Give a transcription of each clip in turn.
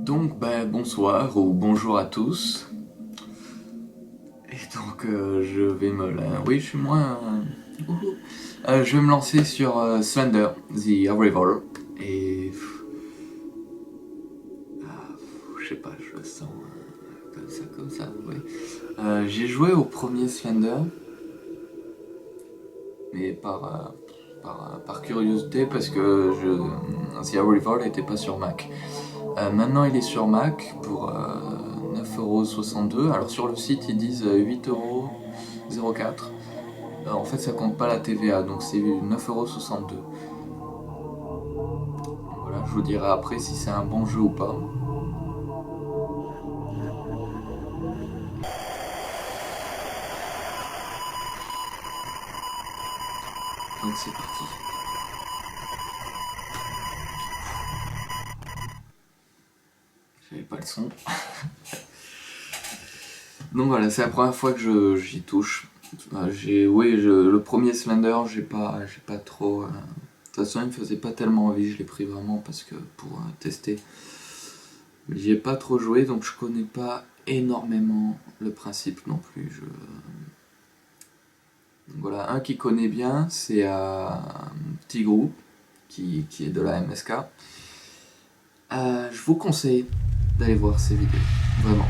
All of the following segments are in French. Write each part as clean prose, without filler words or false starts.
Donc, bonsoir ou bonjour à tous. Et donc, je vais me... Oui, je suis moins... je vais me lancer sur Slender, The Arrival. Et... je sais pas, je le sens comme ça, ouais. J'ai joué au premier Slender, mais par curiosité, parce que The Arrival n'était pas sur Mac. Maintenant, il est sur Mac pour 9,62€. Alors sur le site, ils disent 8,04€. En fait, ça compte pas la TVA, donc c'est 9,62€. Voilà, je vous dirai après si c'est un bon jeu ou pas. Donc c'est parti. J'avais pas le son. Donc voilà, c'est la première fois que j'y touche. Le premier Slender, j'ai pas trop. De toute façon, il me faisait pas tellement envie. Je l'ai pris vraiment parce que pour tester. J'y ai pas trop joué, donc je connais pas énormément le principe non plus. Donc voilà, un qui connaît bien, c'est un petit groupe qui est de la MSK. Je vous conseille d'aller voir ces vidéos, vraiment.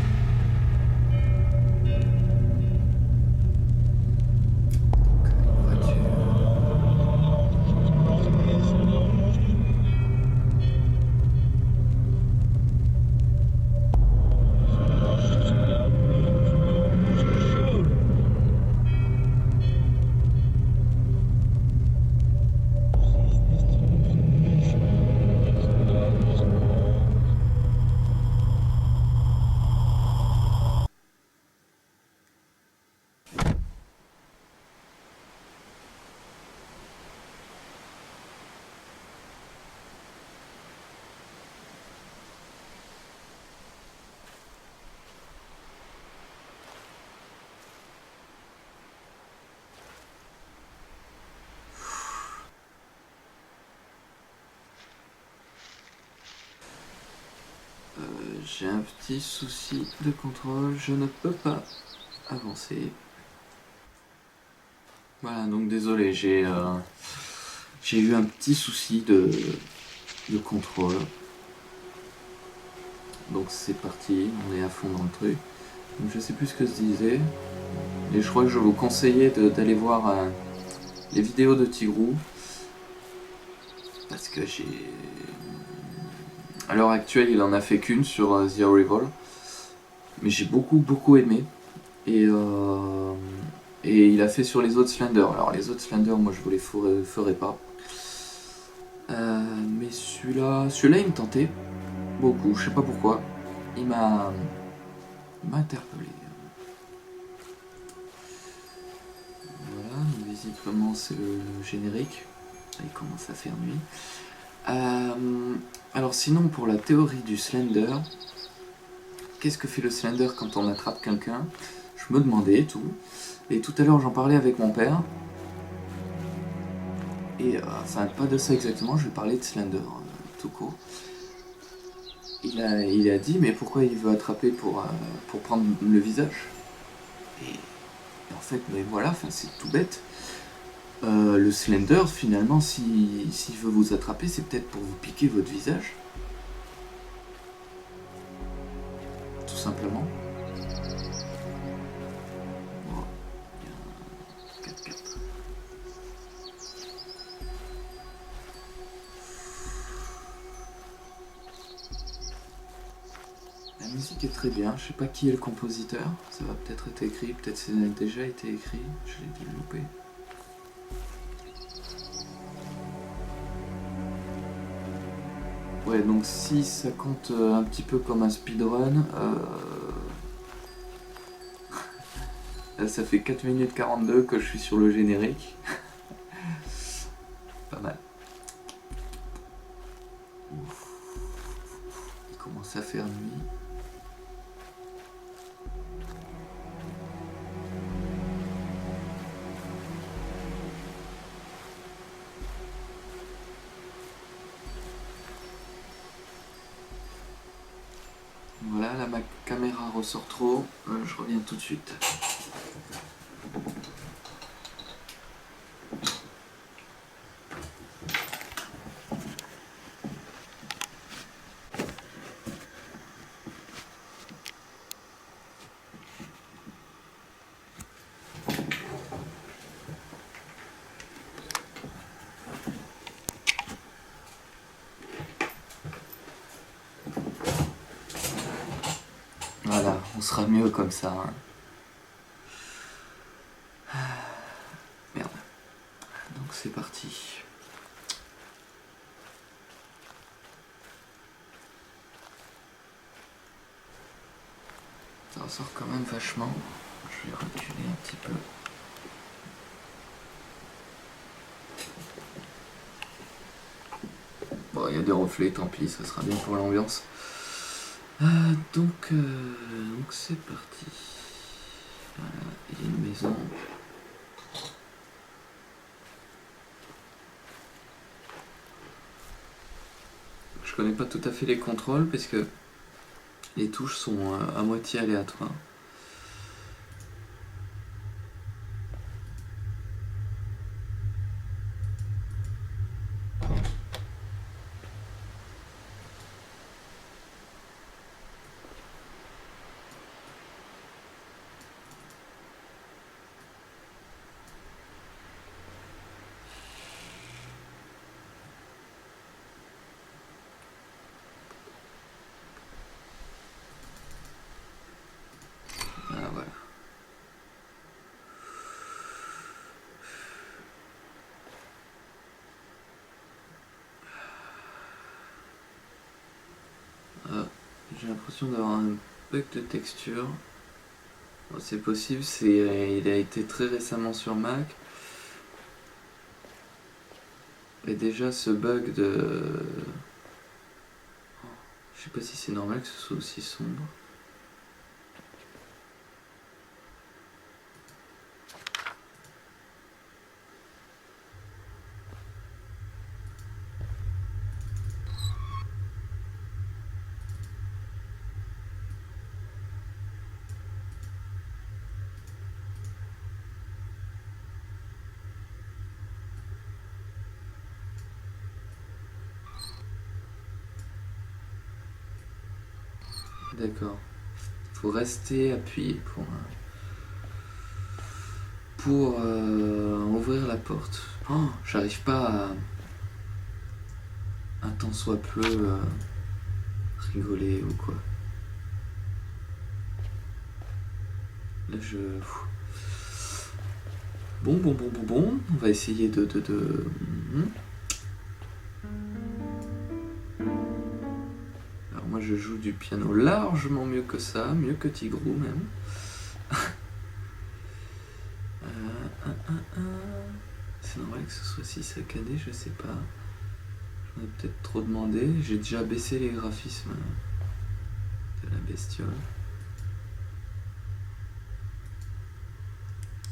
J'ai un petit souci de contrôle, je ne peux pas avancer. Voilà, donc désolé, j'ai eu un petit souci de contrôle. Donc c'est parti, on est à fond dans le truc. Donc je sais plus ce que je disais. Et je crois que je vous conseillais d'aller voir les vidéos de Tigrou. Parce que à l'heure actuelle, il en a fait qu'une sur The Arrival. Mais j'ai beaucoup aimé. Et, euh, et il a fait sur les autres Slender. Alors les autres Slender, moi je vous les ferai pas. Mais celui-là, il me tentait beaucoup, je sais pas pourquoi. Il m'a interpellé. Voilà, visiblement c'est le générique. Il commence à faire nuit. Alors sinon pour la théorie du Slender, qu'est-ce que fait le Slender quand on attrape quelqu'un? Je me demandais et tout. Et tout à l'heure j'en parlais avec mon père. Et enfin pas de ça exactement, je vais parler de Slender tout court. Il a dit mais pourquoi il veut attraper pour prendre le visage? Et en fait, mais voilà, c'est tout bête. Le Slender, finalement, s'il veut vous attraper, c'est peut-être pour vous piquer votre visage. Tout simplement. Bon, il y a un 4-4. La musique est très bien, je sais pas qui est le compositeur, ça va peut-être être écrit, peut-être ça a déjà été écrit, je l'ai dû le louper. Ouais, donc si ça compte un petit peu comme un speedrun, là, ça fait 4 minutes 42 que je suis sur le générique. Pas mal. Ouf. Il commence à faire nuit. Voilà, là ma caméra ressort trop, je reviens tout de suite. Voilà, on sera mieux comme ça. Hein. Merde. Donc c'est parti. Ça ressort quand même vachement. Je vais reculer un petit peu. Bon, il y a des reflets, tant pis, ça sera bien pour l'ambiance. Donc c'est parti. Voilà, il y a une maison. Je connais pas tout à fait les contrôles parce que les touches sont à moitié aléatoires. Ah, voilà. J'ai l'impression d'avoir un bug de texture. Bon, c'est possible, il a été très récemment sur Mac. Et déjà ce bug de... Je sais pas si c'est normal que ce soit aussi sombre. D'accord. Faut rester appuyé pour ouvrir la porte. Oh, j'arrive pas à un tant soit peu rigoler ou quoi. Là je... Bon, on va essayer de... Alors moi je joue du piano largement mieux que ça, mieux que Tigrou même. C'est normal que ce soit si saccadé, je sais pas. J'en ai peut-être trop demandé. J'ai déjà baissé les graphismes de la bestiole.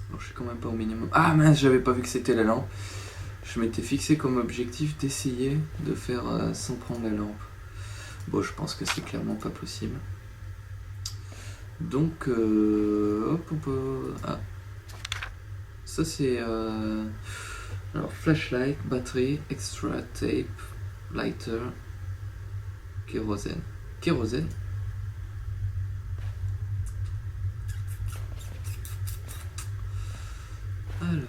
Alors je suis quand même pas au minimum. Ah mince, j'avais pas vu que c'était la lampe. Je m'étais fixé comme objectif d'essayer de faire sans prendre la lampe. Bon, je pense que c'est clairement pas possible. Donc, ah. Ça c'est... Alors, flashlight, batterie, extra tape, lighter, kérosène. Kérosène. Alors...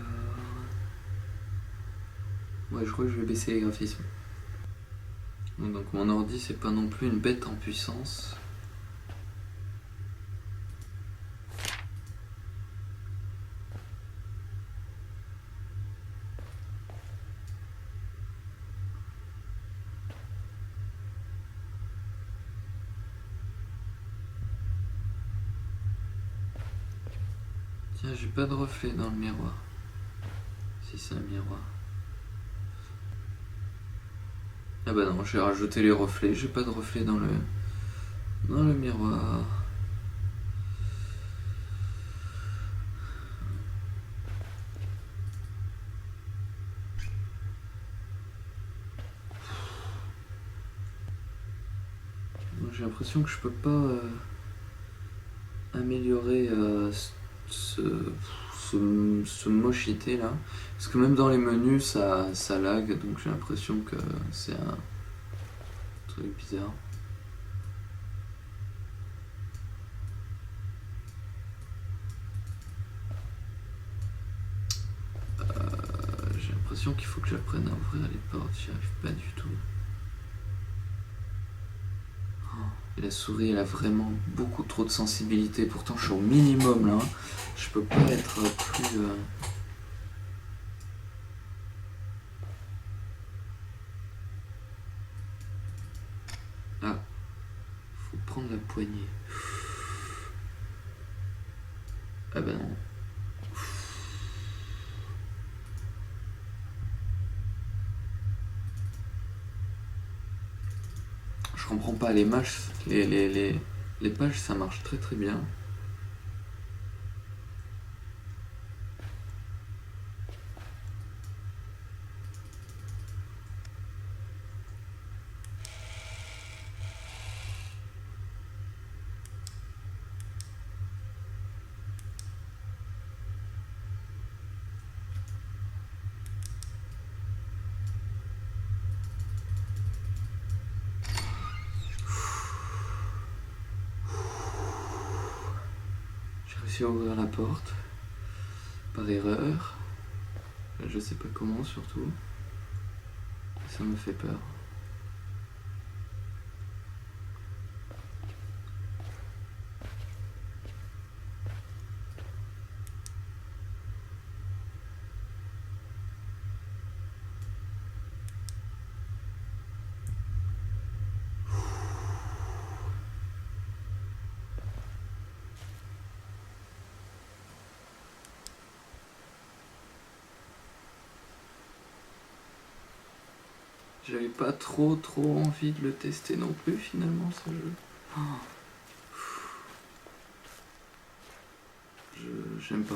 Ouais, je crois que je vais baisser les graphismes. Donc mon ordi, c'est pas non plus une bête en puissance. Tiens, j'ai pas de reflet dans le miroir. Si c'est un miroir. Ah bah non, j'ai rajouté les reflets. J'ai pas de reflet dans le miroir. j'ai l'impression que je peux pas améliorer ce mochité là. Parce que même dans les menus ça lag, donc j'ai l'impression que c'est un truc bizarre. J'ai l'impression qu'il faut que j'apprenne à ouvrir les portes, j'y arrive pas du tout. Et la souris elle a vraiment beaucoup trop de sensibilité, pourtant je suis au minimum là, je peux pas être plus... Ah, faut prendre la poignée. Ah bah non. Je comprends pas, les pages ça marche très très bien. J'ai réussi à ouvrir la porte par erreur. Je sais pas comment surtout. Ça me fait peur. J'avais pas trop envie de le tester non plus finalement ce jeu. J'aime pas.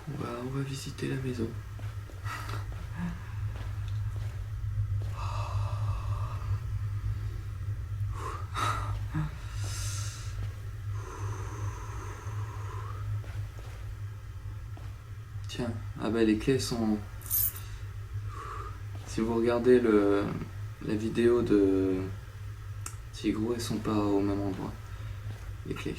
On va visiter la maison. Tiens, ah bah les clés sont... Si vous regardez la vidéo de Tigrou, elles sont pas au même endroit. Les clés.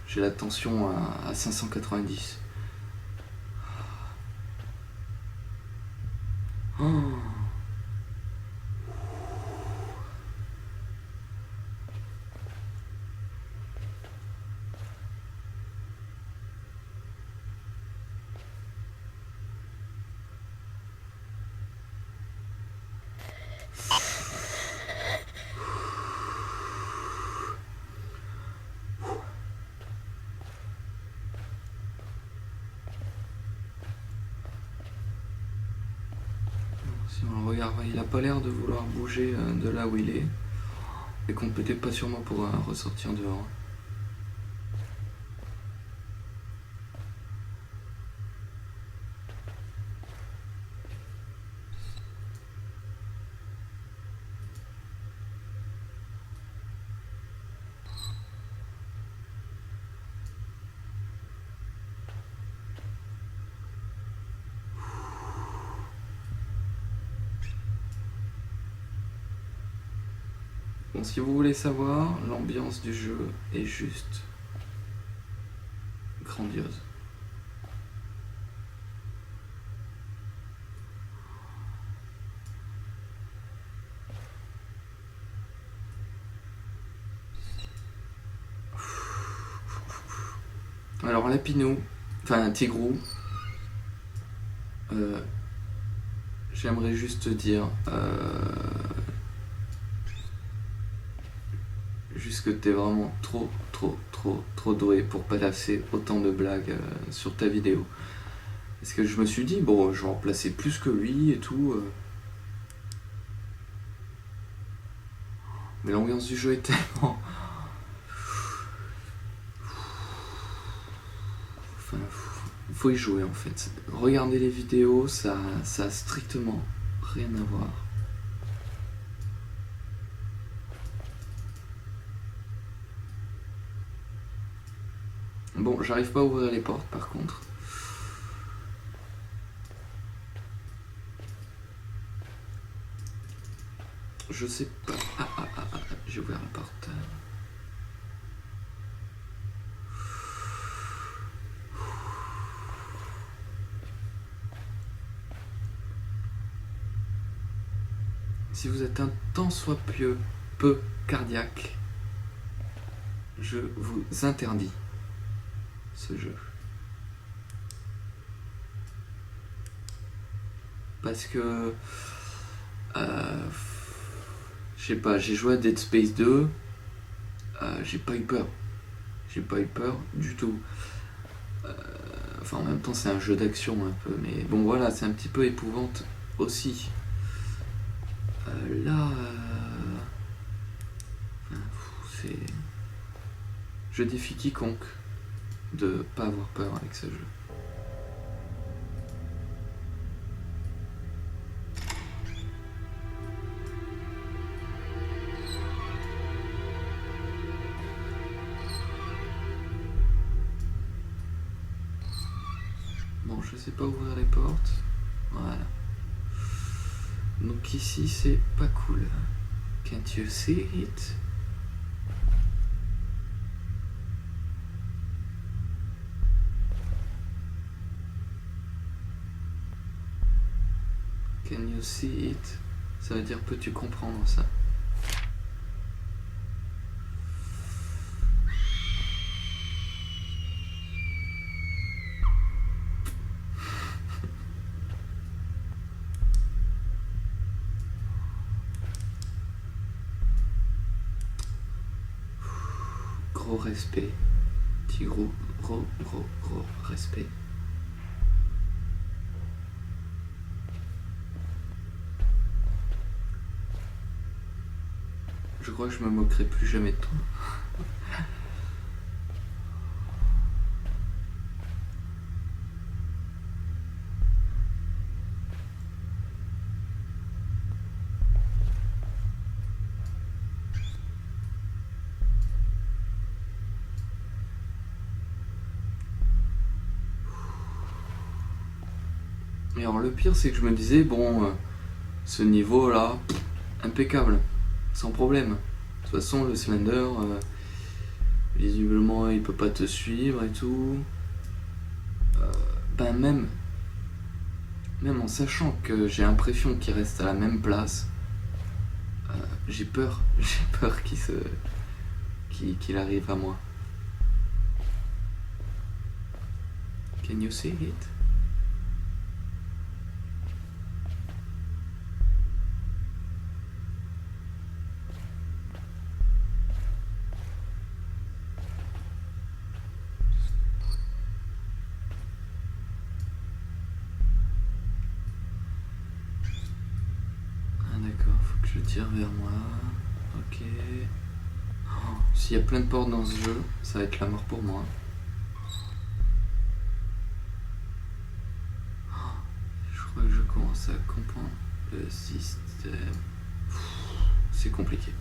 J'ai la tension à 590. Si on le regarde, il a pas l'air de vouloir bouger de là où il est. Et qu'on peut-être pas sûrement pour ressortir dehors. Bon, si vous voulez savoir, l'ambiance du jeu est juste grandiose. Alors Lapinou, enfin Tigrou, j'aimerais juste dire juste que t'es vraiment trop doué pour passer autant de blagues sur ta vidéo. Parce que je me suis dit, bon, je vais en placer plus que lui et tout. Mais l'ambiance du jeu est tellement... Enfin, faut y jouer en fait. Regarder les vidéos, ça a strictement rien à voir. Bon, j'arrive pas à ouvrir les portes par contre. Je sais pas. J'ai ouvert la porte. Si vous êtes un tant soit peu cardiaque, je vous interdis ce jeu. Parce que je sais pas, j'ai joué à Dead Space 2, j'ai pas eu peur. J'ai pas eu peur du tout. Enfin, en même temps, c'est un jeu d'action un peu, mais bon, voilà, c'est un petit peu épouvante aussi. Là, c'est. Je défie quiconque de pas avoir peur avec ce jeu. Bon, je sais pas ouvrir les portes. Voilà. Donc ici, c'est pas cool. Can't you see it? Can you see it? Ça veut dire peux-tu comprendre ça? Gros respect. Petit gros respect. Je crois que je me moquerai plus jamais de toi. Et alors le pire c'est que je me disais bon ce niveau là impeccable, sans problème. De toute façon le Slender visiblement il peut pas te suivre et tout. Ben même en sachant que j'ai l'impression qu'il reste à la même place, j'ai peur qu'il arrive à moi. Can you see it? Faut que je tire vers moi. Ok. Oh, s'il y a plein de portes dans ce jeu, ça va être la mort pour moi. Oh, je crois que je commence à comprendre le système. C'est compliqué.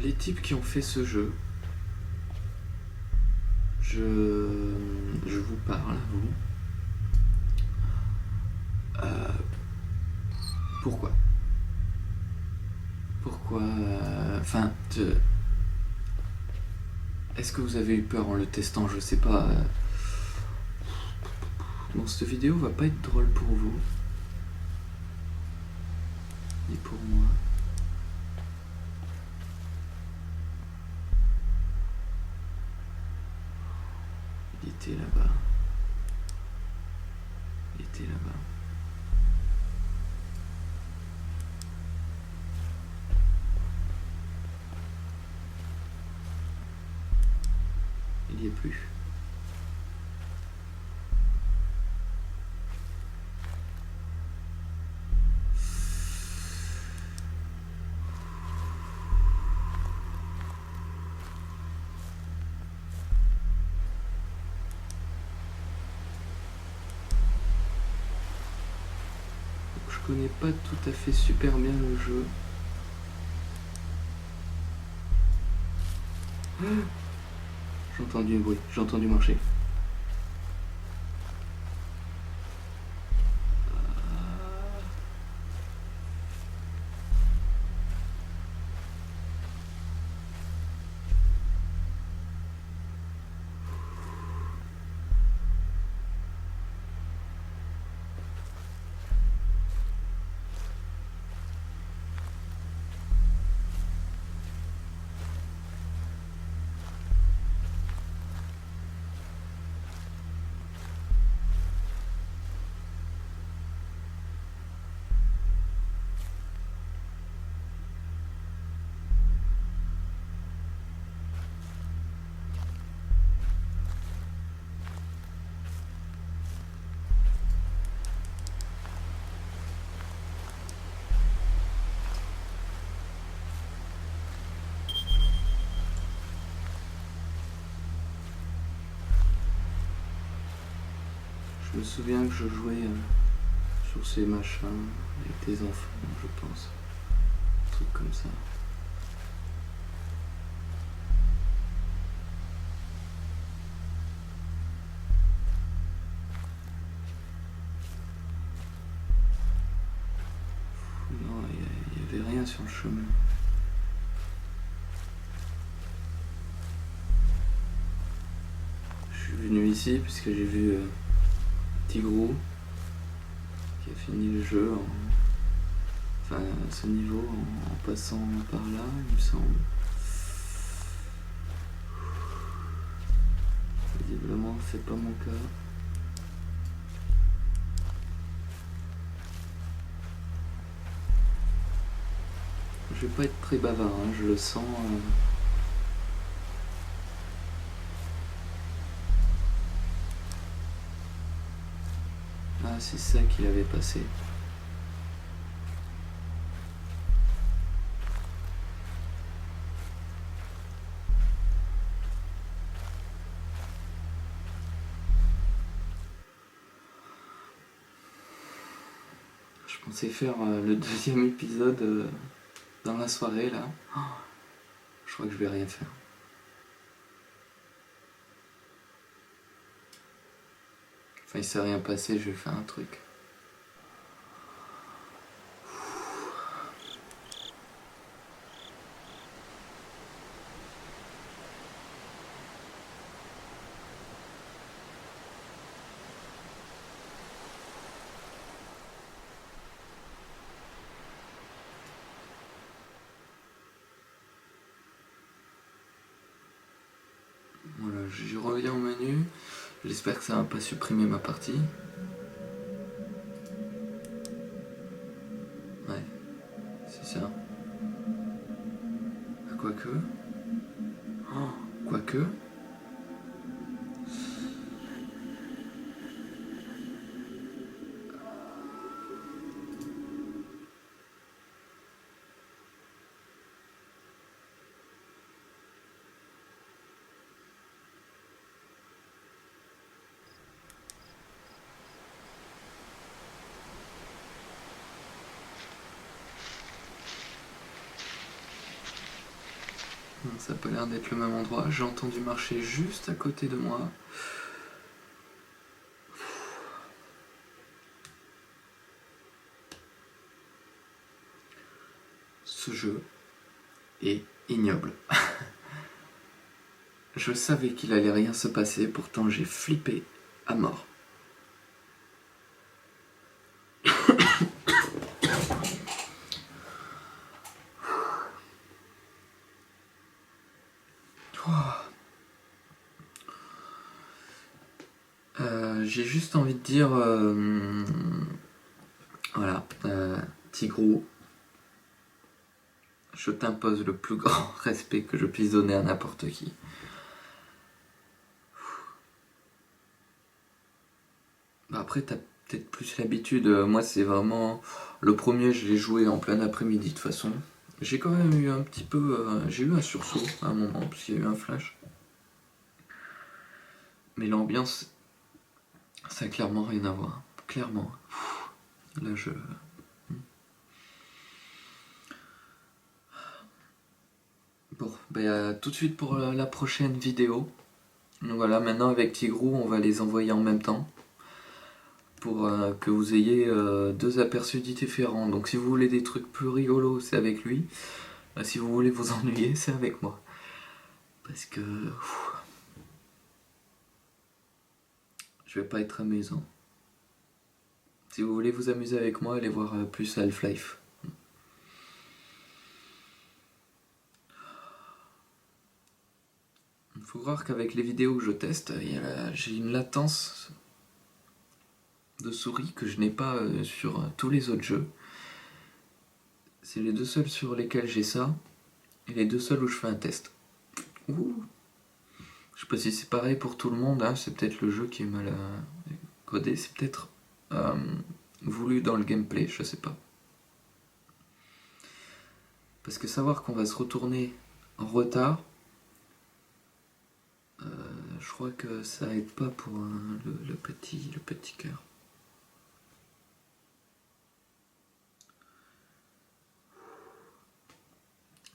Les types qui ont fait ce jeu, je vous parle à vous. Pourquoi Enfin, est-ce que vous avez eu peur en le testant? Je sais pas. Bon, cette vidéo va pas être drôle pour vous. Ni pour moi. était là-bas. Il était là-bas. Il y est plus. Je connais pas tout à fait super bien le jeu. J'ai entendu un bruit, j'ai entendu marcher. Je me souviens que je jouais sur ces machins avec des enfants, je pense. Un truc comme ça. Non, il n'y avait rien sur le chemin. Je suis venu ici puisque j'ai vu Tigrou qui a fini le jeu enfin ce niveau en passant par là, il me semble. Visiblement c'est pas mon cas. Je vais pas être très bavard, hein, je le sens. Ah, c'est ça qu'il avait passé. Je pensais faire le deuxième épisode dans la soirée là. Oh, je crois que je vais rien faire. Enfin, il s'est rien passé, je vais faire un truc. Voilà, je reviens au menu. J'espère que ça va pas supprimer ma partie. Ouais, c'est ça. Quoique. Oh, quoique. Non, ça n'a pas l'air d'être le même endroit. J'ai entendu marcher juste à côté de moi. Ce jeu est ignoble. Je savais qu'il allait rien se passer, pourtant j'ai flippé à mort. J'ai juste envie de dire, voilà, Tigrou, je t'impose le plus grand respect que je puisse donner à n'importe qui. Après, t'as peut-être plus l'habitude. Moi, c'est vraiment. Le premier, je l'ai joué en plein après-midi de toute façon. J'ai quand même eu un petit peu. J'ai eu un sursaut à un moment, parce qu'il y a eu un flash. Mais l'ambiance, ça a clairement rien à voir. Clairement. Là, je. Bon, bah, tout de suite pour la prochaine vidéo. Donc voilà, maintenant avec Tigrou, on va les envoyer en même temps. Pour que vous ayez deux aperçus différents. Donc si vous voulez des trucs plus rigolos, c'est avec lui. Si vous voulez vous ennuyer, c'est avec moi. Parce que je vais pas être amusant. Si vous voulez vous amuser avec moi, allez voir plus Half-Life. Il faut croire qu'avec les vidéos que je teste, j'ai une latence de souris que je n'ai pas sur tous les autres jeux. C'est les deux seuls sur lesquels j'ai ça, et les deux seuls où je fais un test. Ouh. Je sais pas si c'est pareil pour tout le monde, hein, c'est peut-être le jeu qui est mal codé, c'est peut-être voulu dans le gameplay, je sais pas. Parce que savoir qu'on va se retourner en retard, je crois que ça aide pas pour le petit cœur.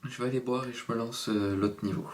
Je vais aller boire et je me lance l'autre niveau.